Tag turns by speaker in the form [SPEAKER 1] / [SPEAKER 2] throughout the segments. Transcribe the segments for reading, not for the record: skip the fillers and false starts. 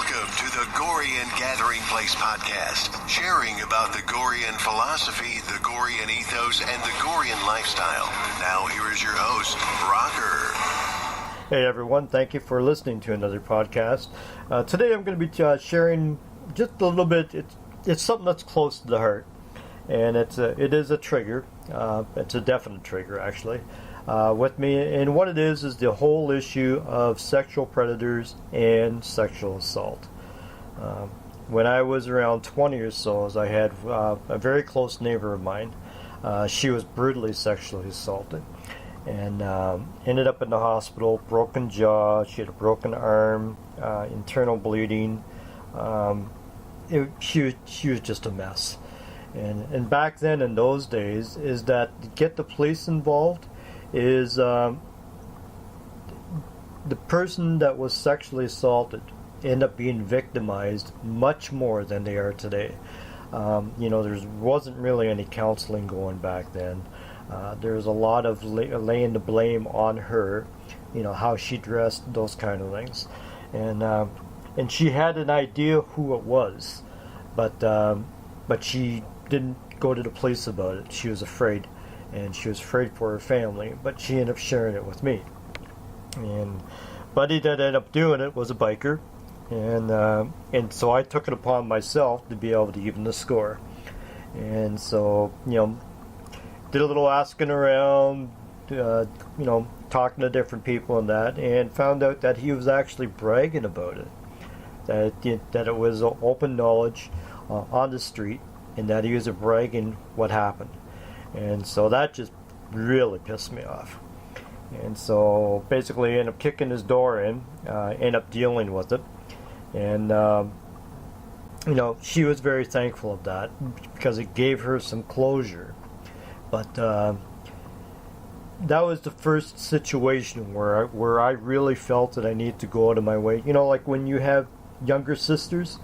[SPEAKER 1] Welcome to the Gorian Gathering Place podcast, sharing about the Gorian philosophy, the Gorian ethos, and the Gorian lifestyle. Now here is your host, Rocker.
[SPEAKER 2] Hey everyone, thank you for listening to another podcast. Today I'm going to be sharing just a little bit. It's something that's close to the heart, and it is a trigger. It's a definite trigger, actually, with me. And what it is the whole issue of sexual predators and sexual assault. When I was around 20 or so, I had a very close neighbor of mine. She was brutally sexually assaulted, and ended up in the hospital, broken jaw. She had a broken arm, internal bleeding. She was just a mess. And back then, in those days, is that to get the police involved is the person that was sexually assaulted end up being victimized much more than they are today. There wasn't really any counseling going back then. There's a lot of laying the blame on her, how she dressed, those kind of things, and she had an idea who it was, but she didn't go to the police about it. She was afraid, and she was afraid for her family, but she ended up sharing it with me. And buddy that ended up doing it was a biker, and so I took it upon myself to be able to even the score. And so, did a little asking around, talking to different people and that, and found out that he was actually bragging about it, that it was open knowledge on the street, and that he was bragging what happened. And so that just really pissed me off. And so basically I ended up kicking his door in, ended up dealing with it. And, she was very thankful of that because it gave her some closure. But that was the first situation where I really felt that I needed to go out of my way. Like when you have younger sisters,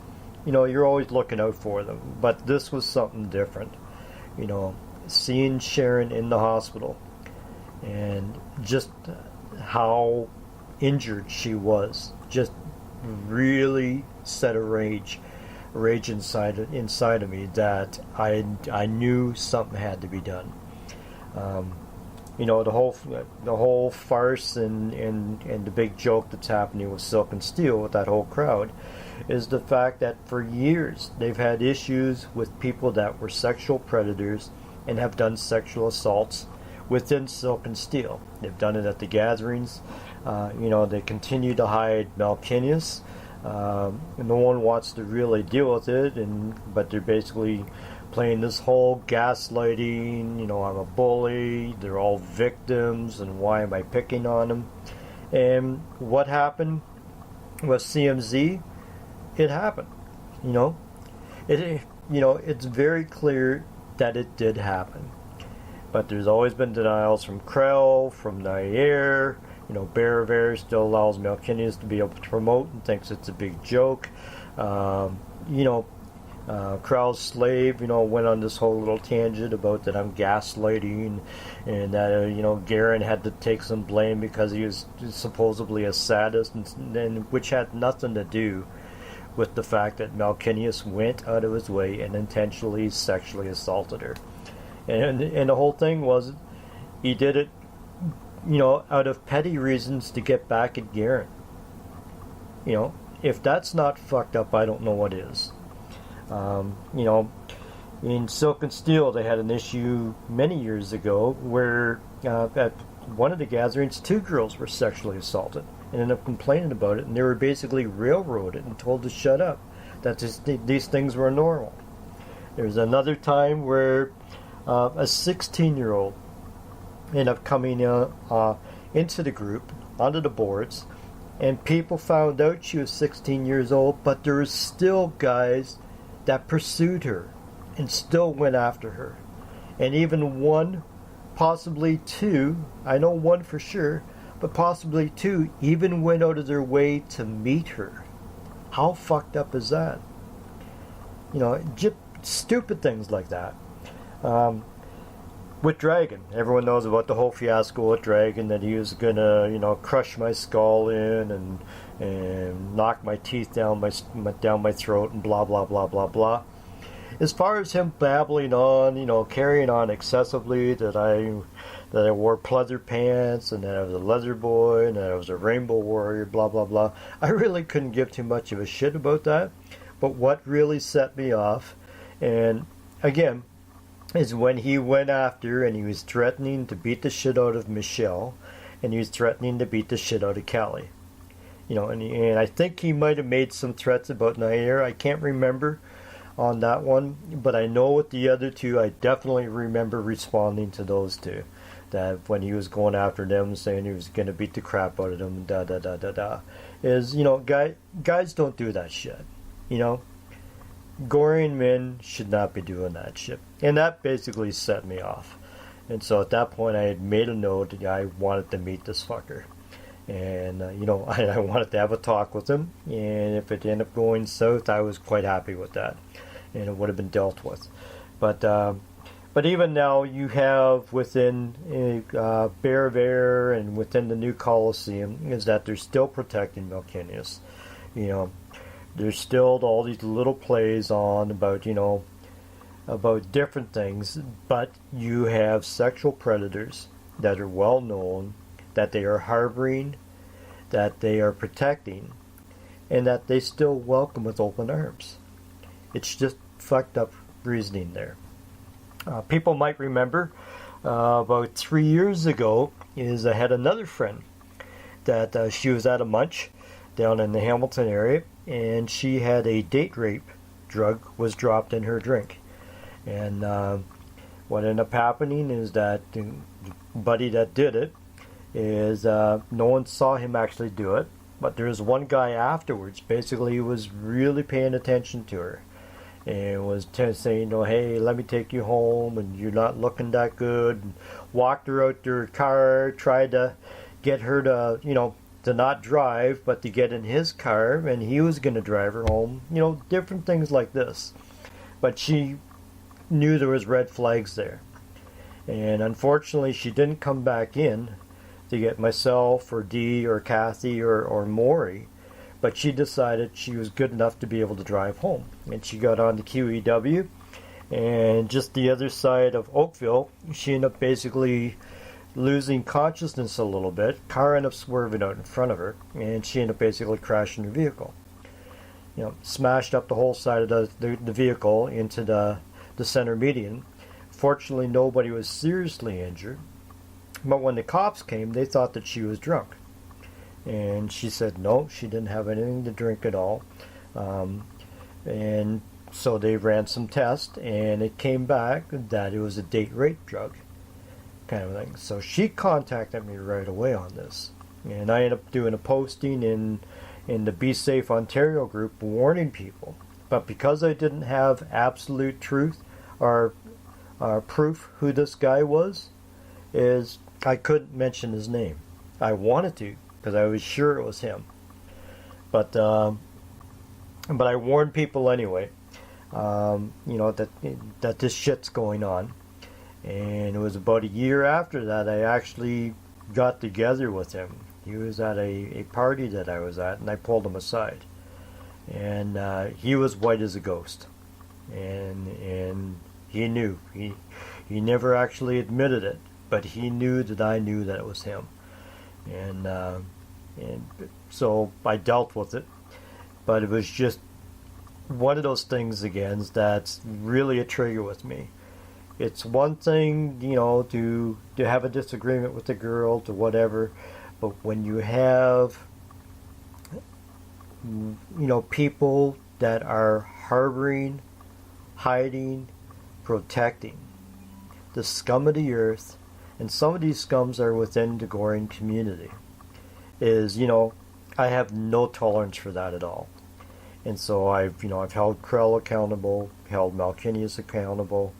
[SPEAKER 2] you're always looking out for them. But this was something different. Seeing Sharon in the hospital and just how injured she was just really set a rage inside of me that I knew something had to be done. The whole farce and the big joke that's happening with Silk and Steel with that whole crowd is the fact that for years they've had issues with people that were sexual predators and have done sexual assaults within Silk and Steel. They've done it at the gatherings. They continue to hide Malkinius. No one wants to really deal with it, but they're basically playing this whole gaslighting, I'm a bully, they're all victims, and why am I picking on them? And what happened with CMZ? It happened. It's very clear that it did happen. But there's always been denials from Krell, from Nair. Bear still allows Malkinius to be able to promote and thinks it's a big joke. Krell's slave, went on this whole little tangent about that I'm gaslighting, and that, Garen had to take some blame because he was supposedly a sadist, and which had nothing to do with the fact that Malkinius went out of his way and intentionally sexually assaulted her. And the whole thing was he did it, out of petty reasons to get back at Garen. If that's not fucked up, I don't know what is. In Silk and Steel, they had an issue many years ago where at one of the gatherings, 2 girls were sexually assaulted and ended up complaining about it, and they were basically railroaded and told to shut up, that these things were normal. There's another time where a 16-year-old ended up coming into the group, onto the boards, and people found out she was 16 years old, but there were still guys that pursued her and still went after her. And even one, possibly 2, I know one for sure, but possibly 2 even went out of their way to meet her. How fucked up is that? Just stupid things like that. with Dragon. Everyone knows about the whole fiasco with Dragon, that he was gonna, crush my skull in and knock my teeth down my throat and blah blah blah blah blah. As far as him babbling on, carrying on excessively that I wore pleather pants and that I was a leather boy and that I was a rainbow warrior, blah blah blah, I really couldn't give too much of a shit about that. But what really set me off, and again, is when he went after and he was threatening to beat the shit out of Michelle, and he was threatening to beat the shit out of Callie. And I think he might have made some threats about Nair. I can't remember on that one, but I know with the other two, I definitely remember responding to those two. That when he was going after them, saying he was going to beat the crap out of them, da da da da da, is guys don't do that shit. Gorian men should not be doing that shit, and that basically set me off. And so at that point, I had made a note that I wanted to meet this fucker. And, I wanted to have a talk with him. And if it ended up going south, I was quite happy with that. And it would have been dealt with. But even now, you have within Bear of Air and within the new Coliseum, is that they're still protecting Melkinius. There's still all these little plays on about different things. But you have sexual predators that are well known, that they are harboring, that they are protecting, and that they still welcome with open arms. It's just fucked up reasoning there. People might remember about 3 years ago I had another friend that she was at a munch down in the Hamilton area, and she had a date rape drug was dropped in her drink. And what ended up happening is that the buddy that did it is no one saw him actually do it, but there was one guy afterwards. Basically, he was really paying attention to her and was saying, hey, let me take you home, and you're not looking that good, and walked her out to her car, tried to get her to, to not drive, but to get in his car, and he was going to drive her home, different things like this. But she knew there was red flags there. And unfortunately, she didn't come back in to get myself or Dee or Kathy or Maury, but she decided she was good enough to be able to drive home. And she got on the QEW, and just the other side of Oakville, she ended up basically losing consciousness a little bit. Car ended up swerving out in front of her, and she ended up basically crashing her vehicle. Smashed up the whole side of the vehicle into the center median. Fortunately, nobody was seriously injured. But when the cops came, they thought that she was drunk. And she said no, she didn't have anything to drink at all. And so they ran some tests, and it came back that it was a date rape drug kind of thing. So she contacted me right away on this. And I ended up doing a posting in the Be Safe Ontario group warning people. But because I didn't have absolute truth or proof who this guy was, I couldn't mention his name. I wanted to, because I was sure it was him. But I warned people anyway, that this shit's going on. And it was about a year after that I actually got together with him. He was at a party that I was at, and I pulled him aside. And he was white as a ghost. And he knew. He never actually admitted it, but he knew that I knew that it was him. And so I dealt with it. But it was just one of those things again that's really a trigger with me. It's one thing, to have a disagreement with a girl, to whatever, but when you have, people that are harboring, hiding, protecting the scum of the earth, and some of these scums are within the Gorian community, I have no tolerance for that at all. And so I've held Krell accountable, held Malkinius accountable,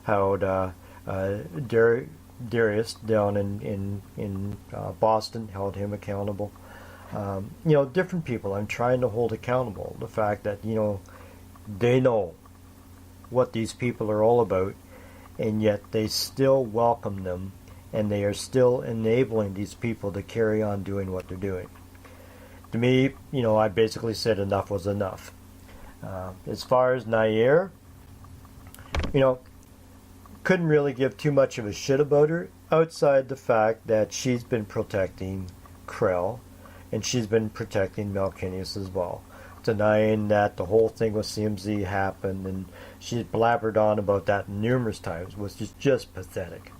[SPEAKER 2] held Darius down in Boston, held him accountable. Different people I'm trying to hold accountable. The fact that, they know what these people are all about, and yet they still welcome them, and they are still enabling these people to carry on doing what they're doing. To me, I basically said enough was enough. As far as Nair, couldn't really give too much of a shit about her outside the fact that she's been protecting Krell, and she's been protecting Malkinius as well, denying that the whole thing with CMZ happened, and she blabbered on about that numerous times, which is just pathetic,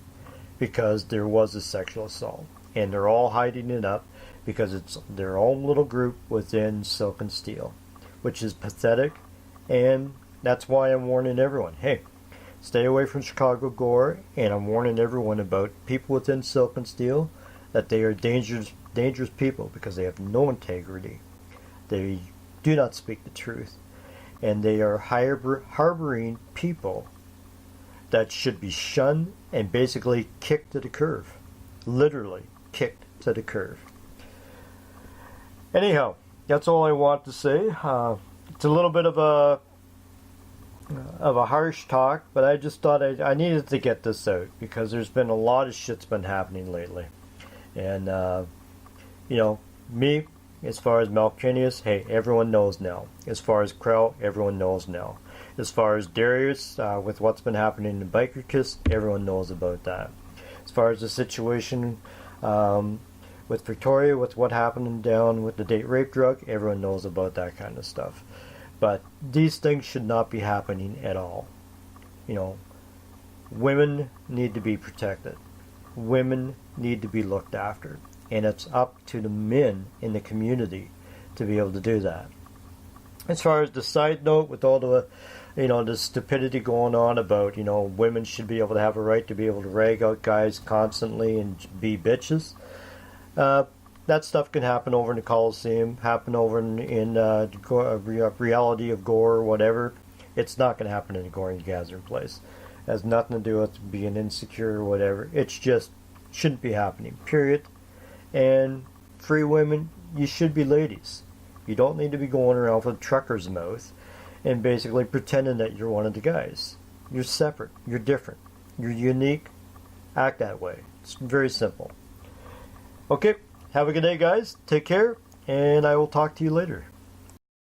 [SPEAKER 2] because there was a sexual assault, and they're all hiding it up because it's their own little group within Silk and Steel, which is pathetic, and that's why I'm warning everyone, hey, stay away from Chicago gore, and I'm warning everyone about people within Silk and Steel that they are dangerous people because they have no integrity. They do not speak the truth, and they are harboring people that should be shunned and basically kicked to the curb. Literally kicked to the curb. Anyhow, that's all I want to say. It's a little bit of a harsh talk, but I just thought I needed to get this out because there's been a lot of shit's been happening lately. And, me, as far as Malkinius, hey, everyone knows now. As far as Krell, everyone knows now. As far as Darius, with what's been happening in Biker Kiss, everyone knows about that. As far as the situation with Victoria, with what happened down with the date rape drug, everyone knows about that kind of stuff. But these things should not be happening at all. Women need to be protected. Women need to be looked after. And it's up to the men in the community to be able to do that. As far as the side note, with all the, the stupidity going on about, women should be able to have a right to be able to rag out guys constantly and be bitches. That stuff can happen over in the Coliseum, happen over in reality of gore or whatever. It's not going to happen in a goring gathering place. It has nothing to do with being insecure or whatever. It's just shouldn't be happening, period. And free women, you should be ladies. You don't need to be going around with a trucker's mouth and basically pretending that you're one of the guys. You're separate. You're different. You're unique. Act that way. It's very simple. Okay, have a good day, guys. Take care, and I will talk to you later.